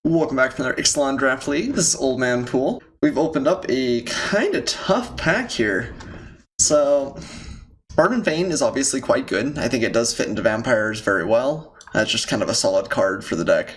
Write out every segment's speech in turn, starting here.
Welcome back from our Ixalan Draft League. This is Oldmanpoole. We've opened up a kind of tough pack here. So, Marvin Fane is obviously quite good. I think it does fit into vampires very well. That's just kind of a solid card for the deck.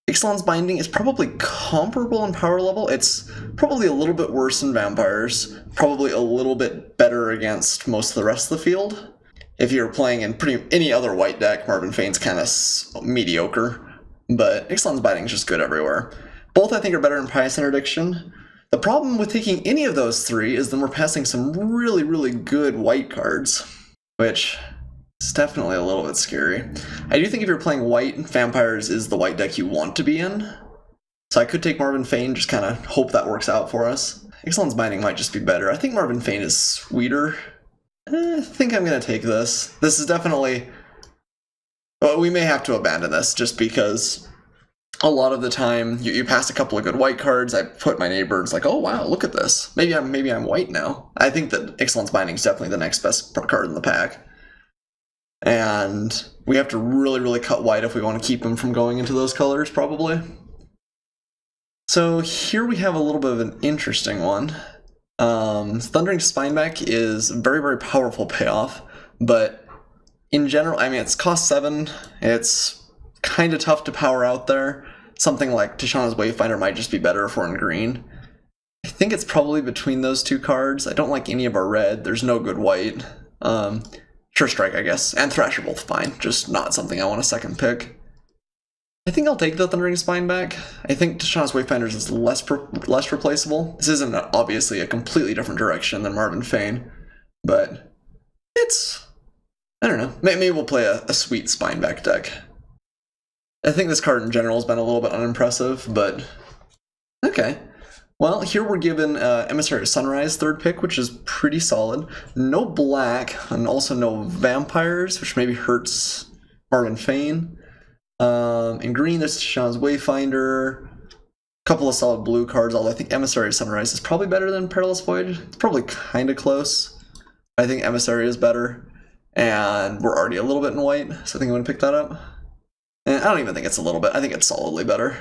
Ixalan's Binding is probably comparable in power level. It's probably a little bit worse than vampires. Probably a little bit better against most of the rest of the field. If you're playing in any other white deck, Marvin Fane's kind of mediocre. But Ixalan's Binding is just good everywhere. Both, I think, are better in Pious Interdiction. The problem with taking any of those three is then we're passing some really, really good white cards, which is definitely a little bit scary. I do think if you're playing white, Vampires is the white deck you want to be in. So I could take Marvin Fane, just kind of hope that works out for us. Ixalan's Binding might just be better. I think Marvin Fane is sweeter. I think I'm going to take this. This is definitely... Well, we may have to abandon this just because a lot of the time you pass a couple of good white cards. I put my neighbor, it's like, oh wow, look at this. Maybe I'm white now. I think that Ixalan's Binding is definitely the next best card in the pack. And we have to really, really cut white if we want to keep him from going into those colors, probably. So here we have a little bit of an interesting one. Thundering Spineback is a very, very powerful payoff, but in general, I mean, it's cost 7, it's kind of tough to power out there. Something like Tishana's Wayfinder might just be better if we're in green. I think it's probably between those two cards. I don't like any of our red, there's no good white. Sure Strike, I guess, and Thrash are both fine, just not something I want to second pick. I think I'll take the Thundering Spineback. I think Tishana's Wayfinders is less replaceable. This isn't obviously a completely different direction than Marvin Fane, but it's... I don't know. Maybe we'll play a sweet Spineback deck. I think this card in general has been a little bit unimpressive, but okay. Well, here we're given Emissary of Sunrise, third pick, which is pretty solid. No black, and also no vampires, which maybe hurts Marvin Fane. In green, there's Tishana's Wayfinder. A couple of solid blue cards, although I think Emissary of Sunrise is probably better than Perilous Voyage. It's probably kind of close. I think Emissary is better. And we're already a little bit in white, so I think I'm going to pick that up. And I don't even think it's a little bit, I think it's solidly better.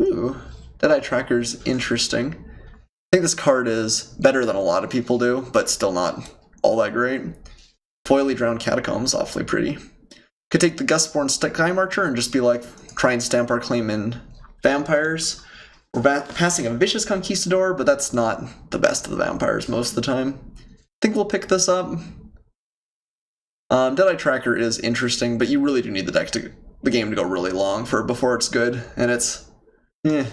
Ooh, Deadeye Tracker's interesting. I think this card is better than a lot of people do, but still not all that great. Foily Drowned Catacombs, awfully pretty. Could take the Gustborn Sky Marcher and just be like, try and stamp our claim in vampires. We're passing a Vicious Conquistador, but that's not the best of the vampires most of the time. I think we'll pick this up. Deadeye Tracker is interesting, but you really do need the game to go really long before it's good, and it's, I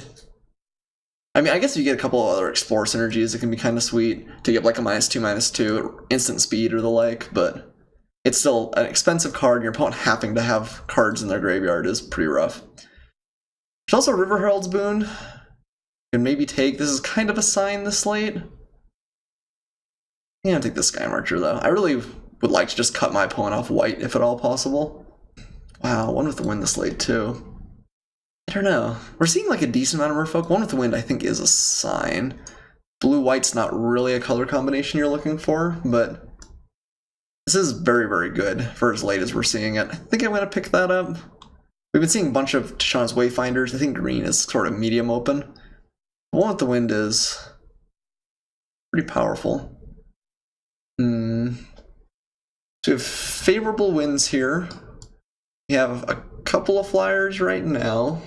mean, I guess if you get a couple of other Explore synergies, it can be kind of sweet to get like a -2/-2 instant speed or the like, but it's still an expensive card, and your opponent having to have cards in their graveyard is pretty rough. There's also River Herald's Boon. You can maybe take, this is kind of a sign this late. Yeah, I'll take the Sky Marcher though. I really would like to just cut my opponent off white if at all possible. Wow, One with the Wind this late too. I don't know. We're seeing like a decent amount of Merfolk. One with the Wind I think is a sign. Blue-white's not really a color combination you're looking for, but this is very, very good for as late as we're seeing it. I think I'm going to pick that up. We've been seeing a bunch of Tishana's Wayfinders. I think green is sort of medium open. One with the Wind is pretty powerful. So we have favorable wins here. We have a couple of flyers right now.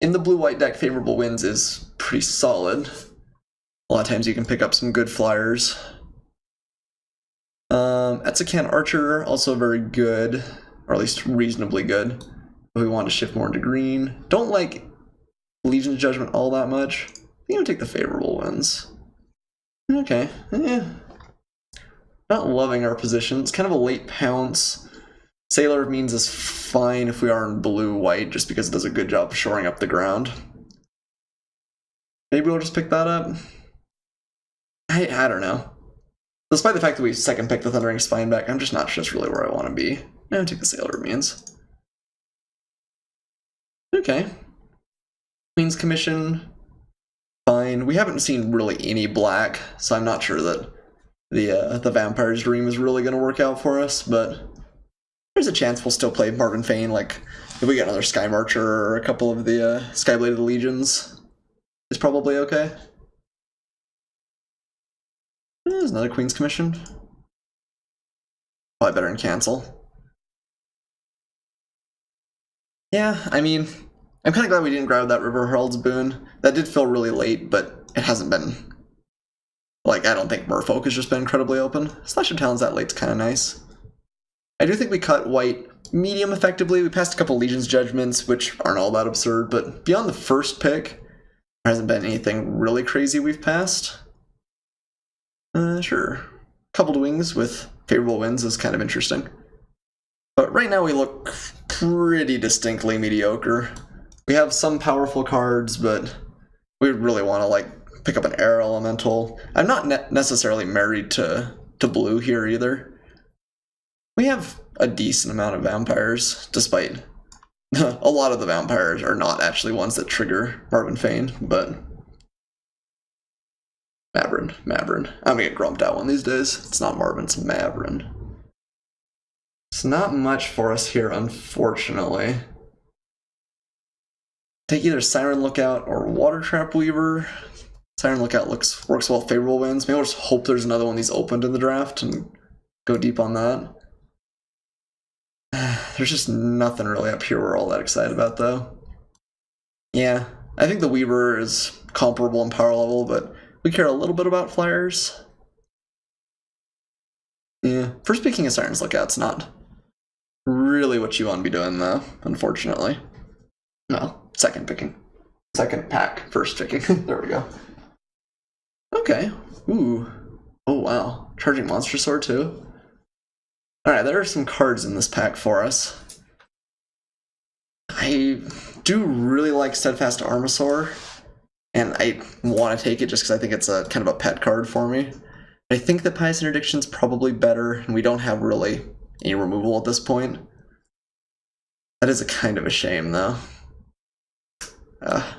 In the blue-white deck, favorable wins is pretty solid. A lot of times you can pick up some good flyers. Ixalan Archer, also very good, or at least reasonably good. But we want to shift more into green. Don't like Legion's Judgment all that much. I think I'm going to take the favorable wins. Okay, Not loving our position. It's kind of a late pounce. Sailor of Means is fine if we are in blue-white, just because it does a good job of shoring up the ground. Maybe we'll just pick that up. I don't know. Despite the fact that we second pick the Thundering Spineback, I'm just not sure that's really where I want to be. I'm going to take the Sailor of Means. Okay. Queen's Commission, fine. We haven't seen really any black, so I'm not sure that the Vampire's Dream is really going to work out for us, but there's a chance we'll still play Marvin Fane like if we get another Sky Marcher or a couple of the Skybladed Legions, is probably okay. There's another Queen's Commission. Probably better than cancel. Yeah, I mean, I'm kind of glad we didn't grab that River Herald's boon. That did feel really late, but it hasn't been... Like, I don't think Merfolk has just been incredibly open. Slash of Talons that late's kind of nice. I do think we cut white medium effectively. We passed a couple Legion's Judgments, which aren't all that absurd, but beyond the first pick, there hasn't been anything really crazy we've passed. Sure. Coupled Wings with favorable wins is kind of interesting. But right now we look pretty distinctly mediocre. We have some powerful cards, but we really want to, like, pick up an Air Elemental. I'm not necessarily married to blue here either. We have a decent amount of vampires, despite a lot of the vampires are not actually ones that trigger Marvin Fane, but... Mavrin. I'm gonna get grumped out one of these days. It's not Marvin, it's Mavrin. It's not much for us here, unfortunately. Take either Siren Lookout or Water Trap Weaver. Siren Lookout works well with favorable wins. Maybe we'll just hope there's another one of these opened in the draft and go deep on that. There's just nothing really up here we're all that excited about, though. Yeah, I think the Weaver is comparable in power level, but we care a little bit about flyers. Yeah, first picking a Siren's Lookout's not really what you want to be doing, though, unfortunately. No, second picking. Second pack, first picking. There we go. Okay. Ooh. Oh, wow. Charging Monster Sword, too. Alright, there are some cards in this pack for us. I do really like Steadfast Armasaur, and I want to take it just because I think it's a kind of a pet card for me. I think the Pious Interdiction's probably better, and we don't have really any removal at this point. That is a kind of a shame, though.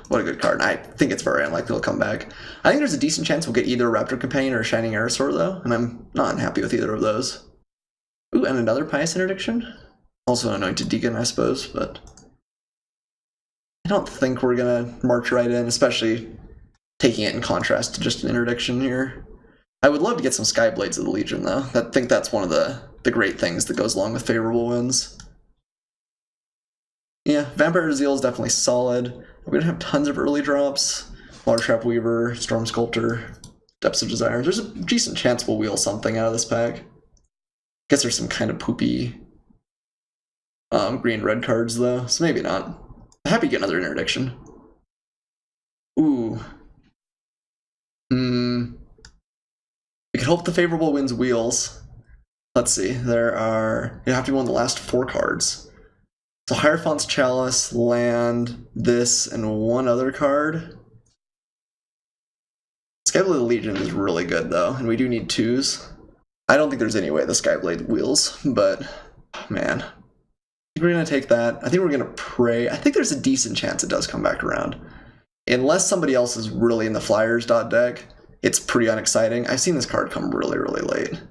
What a good card. I think it's very unlikely it'll come back. I think there's a decent chance we'll get either a Raptor Companion or a Shining Aerosaur, though, and I'm not unhappy with either of those. Ooh, and another Pious Interdiction? Also an Anointed Deacon, I suppose, but... I don't think we're gonna march right in, especially taking it in contrast to just an Interdiction here. I would love to get some Skyblades of the Legion, though. I think that's one of the great things that goes along with favorable wins. Yeah, Vampire Zeal is definitely solid. We don't have tons of early drops. Water Trap Weaver, Storm Sculptor, Depths of Desire. There's a decent chance we'll wheel something out of this pack. Guess there's some kind of poopy green-red cards, though, so maybe not. I'm happy to get another Interdiction. Ooh. We could hope the favorable wins wheels. Let's see, you have to be one of the last 4 cards. So Hierophant's Chalice, land, this, and one other card. Skyblade Legion is really good, though, and we do need 2s. I don't think there's any way the Skyblade wheels, but, man. I think we're going to take that. I think we're going to pray. I think there's a decent chance it does come back around. Unless somebody else is really in the Flyers deck, it's pretty unexciting. I've seen this card come really, really late.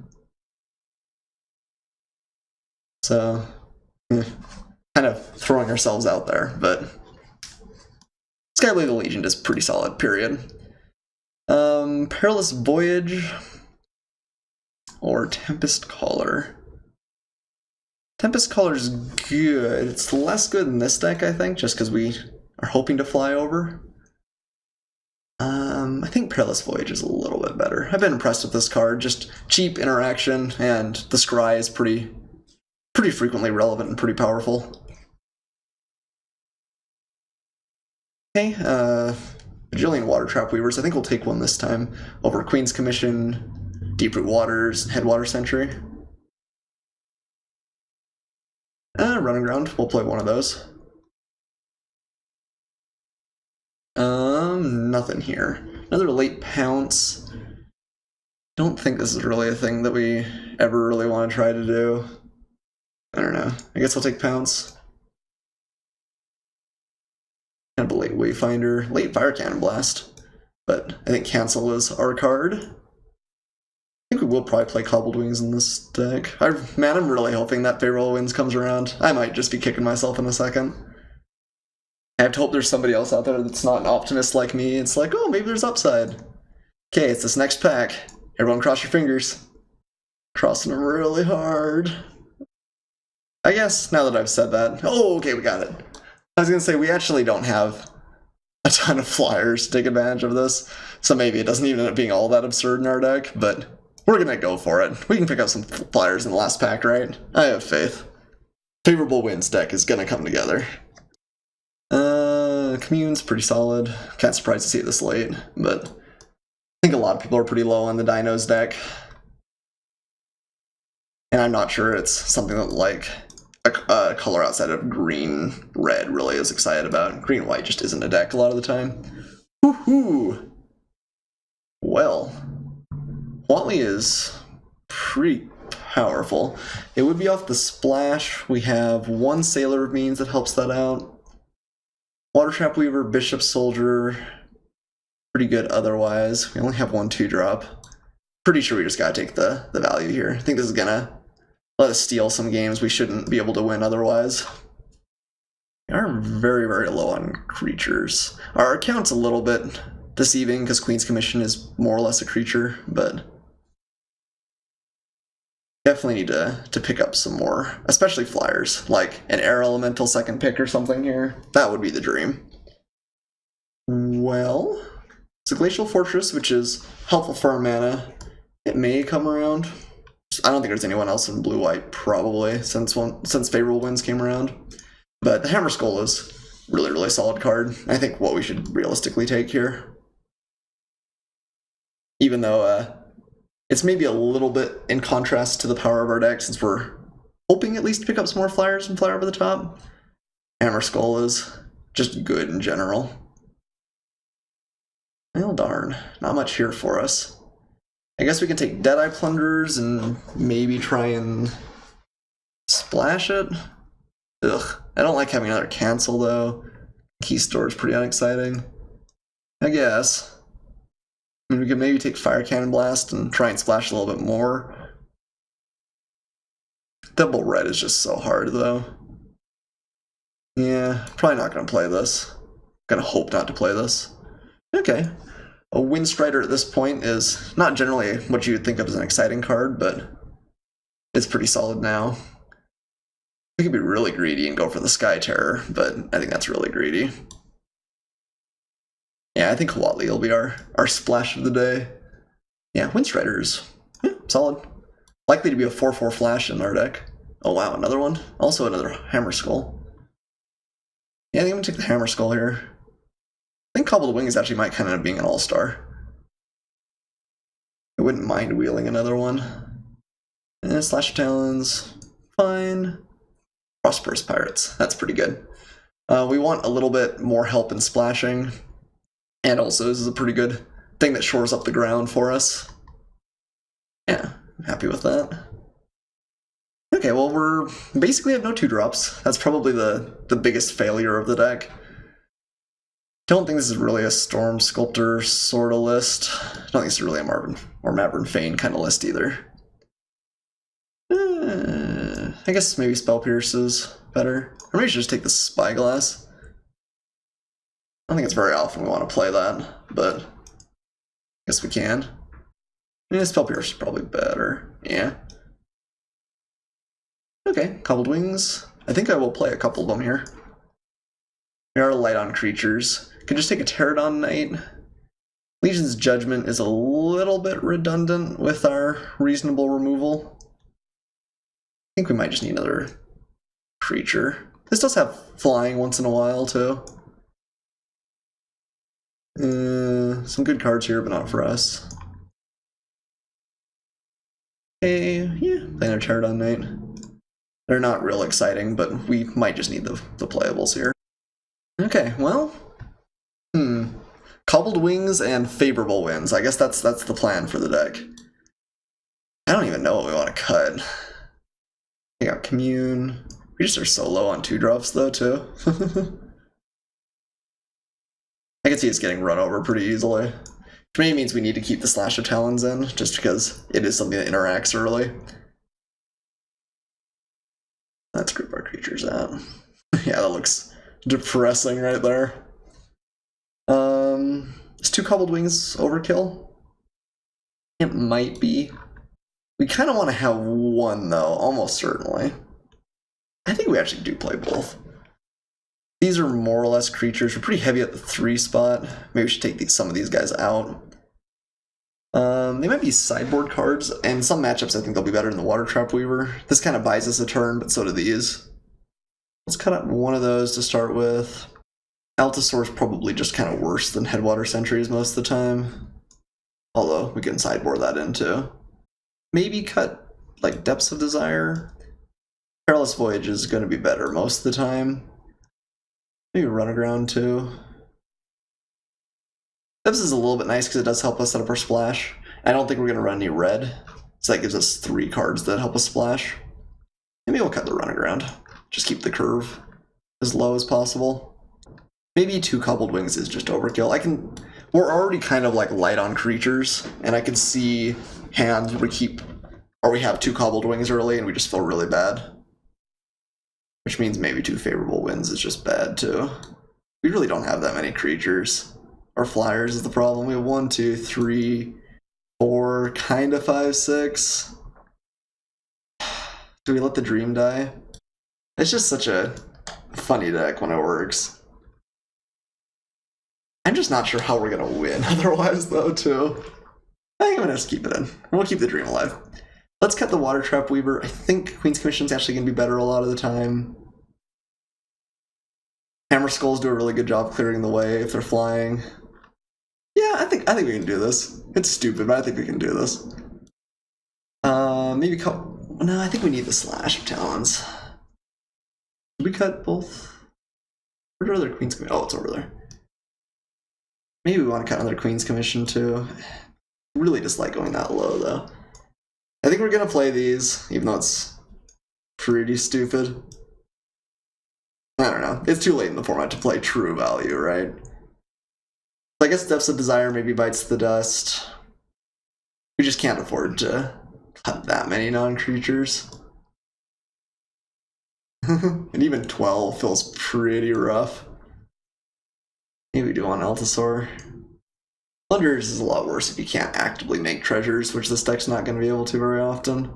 So, kind of throwing ourselves out there, but Skyblade Legion is pretty solid, period. Perilous Voyage or Tempest Caller. Tempest Caller is good. It's less good in this deck, I think, just because we are hoping to fly over. I think Perilous Voyage is a little bit better. I've been impressed with this card. Just cheap interaction, and the scry is pretty frequently relevant and pretty powerful. Okay, Bajillion Water Trap Weavers. I think we'll take one this time over Queen's Commission, Deeproot Waters, Headwater Sentry. Running Ground. We'll play one of those. Nothing here. Another late Pounce. Don't think this is really a thing that we ever really want to try to do. I don't know. I guess I'll take Pounce. Kind of a late Wayfinder. Late Fire Cannon Blast. But I think Cancel is our card. think we will probably play Cobbled Wings in this deck. Man, I'm really hoping that Favorable Winds comes around. I might just be kicking myself in a second. I have to hope there's somebody else out there that's not an optimist like me. It's like, oh, maybe there's upside. Okay, it's this next pack. Everyone cross your fingers. Crossing them really hard. I guess, now that I've said that... Oh, okay, we got it. I was gonna say, we actually don't have a ton of flyers to take advantage of this, so maybe it doesn't even end up being all that absurd in our deck, but we're gonna go for it. We can pick up some flyers in the last pack, right? I have faith. Favorable Winds deck is gonna come together. Commune's pretty solid. Kinda surprised to see it this late, but I think a lot of people are pretty low on the Dinos deck. And I'm not sure it's something that, like, a color outside of green-red really is excited about. Green-white just isn't a deck a lot of the time. Woohoo! Well, Watley is pretty powerful. It would be off the splash. We have one Sailor of Means that helps that out. Water Trap Weaver, Bishop Soldier, pretty good otherwise. We only have one 2-drop. Pretty sure we just gotta take the value here. I think this is gonna let us steal some games we shouldn't be able to win otherwise. We are very, very low on creatures. Our account's a little bit deceiving because Queen's Commission is more or less a creature, but definitely need to pick up some more, especially flyers, like an Air Elemental second pick or something here. That would be the dream. Well, it's a Glacial Fortress, which is helpful for our mana. It may come around. I don't think there's anyone else in blue-white, probably, since Favorable Winds came around. But the Hammer Skull is really, really solid card. I think what we should realistically take here. Even though it's maybe a little bit in contrast to the power of our deck, since we're hoping at least to pick up some more flyers and fly over the top. Hammer Skull is just good in general. Well, darn. Not much here for us. I guess we can take Deadeye Plunderers and maybe try and splash it. Ugh. I don't like having another cancel, though. Key Store is pretty unexciting. I guess. I mean, we could maybe take Fire Cannon Blast and try and splash a little bit more. Double red is just so hard, though. Yeah, probably not going to play this. Gonna hope not to play this. Okay. A Windstrider at this point is not generally what you would think of as an exciting card, but it's pretty solid now. We could be really greedy and go for the Sky Terror, but I think that's really greedy. Yeah, I think Huatli will be our splash of the day. Yeah, Windstriders. Yeah, solid. Likely to be a 4/4 flash in our deck. Oh wow, another one? Also another Hammer Skull. Yeah, I think I'm gonna take the Hammer Skull here. I think Cobbled Wings actually might kind of end up being an all-star. I wouldn't mind wheeling another one. Slash Talons, fine. Prosperous Pirates, that's pretty good. We want a little bit more help in splashing. And also, this is a pretty good thing that shores up the ground for us. Yeah, I'm happy with that. Okay, well, we're basically have no 2-drops. That's probably the biggest failure of the deck. Don't think this is really a Storm Sculptor sort of list. I don't think this is really a Marvin or Maverick Fane kind of list either. I guess maybe Spell Pierce is better. Or maybe we should just take the Spyglass. I don't think it's very often we want to play that, but I guess we can. Yeah, Spell Pierce is probably better. Yeah. Okay, Cobbled Wings. I think I will play a couple of them here. We are light on creatures. Could just take a Pterodon Knight. Legion's Judgment is a little bit redundant with our reasonable removal. I think we might just need another creature. This does have flying once in a while, too. Some good cards here, but not for us. Hey, yeah, playing a Pterodon Knight. They're not real exciting, but we might just need the playables here. Okay, well, Cobbled Wings and Favorable Winds. I guess that's the plan for the deck. I don't even know what we want to cut. We got Commune. We just are so low on 2-drops though, too. I can see it's getting run over pretty easily. Which maybe means we need to keep the Slash of Talons in, just because it is something that interacts early. Let's group our creatures out. Yeah, that looks depressing right there. Is 2 cobbled wings overkill? It might be. We kind of want to have 1 though, almost certainly. I think we actually do play both. These are more or less creatures. We're pretty heavy at the 3 spot. Maybe we should take some of these guys out. They might be sideboard cards, and some matchups I think they'll be better than the Water Trap Weaver. This kind of buys us a turn, but so do these. Let's cut out one of those to start with. Altasaur's probably just kind of worse than Headwater Sentries most of the time. Although, we can sideboard that in too. Maybe cut, like, Depths of Desire. Perilous Voyage is going to be better most of the time. Maybe Run Aground too. Depths is a little bit nice because it does help us set up our splash. I don't think we're going to run any red, so that gives us 3 cards that help us splash. Maybe we'll cut the Run Aground. Just keep the curve as low as possible. Maybe 2 Cobbled Wings is just overkill. We're already kind of like light on creatures, and I can see hands where we have 2 Cobbled Wings early and we just feel really bad. Which means maybe 2 Favorable Winds is just bad too. We really don't have that many creatures. Our flyers is the problem. We have 1, 2, 3, 4, kind of 5, 6. Do we let the Dream die? It's just such a funny deck when it works. I'm just not sure how we're gonna win otherwise though too. I think I'm gonna just keep it in. We'll keep the Dream alive. Let's cut the Water Trap Weaver. I think Queen's Commission is actually gonna be better a lot of the time. Hammer Skulls do a really good job clearing the way if they're flying. Yeah, I think we can do this. It's stupid, but I think we can do this. Maybe cut. No, I think we need the Slash of Talons. Did we cut both? Where's our other Queen's Commission? Oh, it's over there. Maybe we want to cut another Queen's Commission too. I really dislike going that low though. I think we're gonna play these, even though it's pretty stupid. I don't know. It's too late in the format to play true value, right? I guess Depths of Desire maybe bites the dust. We just can't afford to cut that many non-creatures. And even 12 feels pretty rough. Maybe we do want Altasaur. Plunderers is a lot worse if you can't actively make treasures, which this deck's not going to be able to very often. I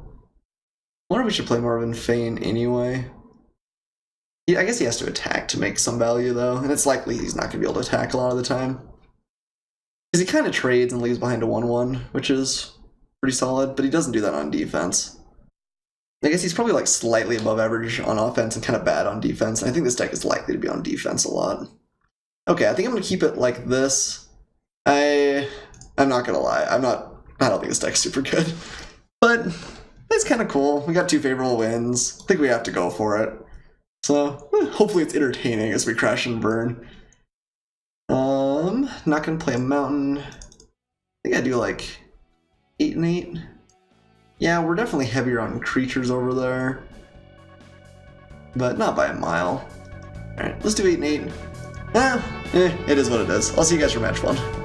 wonder if we should play Marvin Fane anyway. Yeah, I guess he has to attack to make some value though, and it's likely he's not going to be able to attack a lot of the time. Because he kind of trades and leaves behind a 1/1, which is pretty solid, but he doesn't do that on defense. I guess he's probably like slightly above average on offense and kind of bad on defense. I think this deck is likely to be on defense a lot. Okay, I think I'm going to keep it like this. I'm not going to lie. I don't think this deck's super good. But it's kind of cool. We got 2 favorable wins. I think we have to go for it. So hopefully it's entertaining as we crash and burn. Not going to play a mountain. I think I do like 8 and 8. Yeah, we're definitely heavier on creatures over there. But not by a mile. Alright, let's do 8 and 8. It is what it is. I'll see you guys for match 1.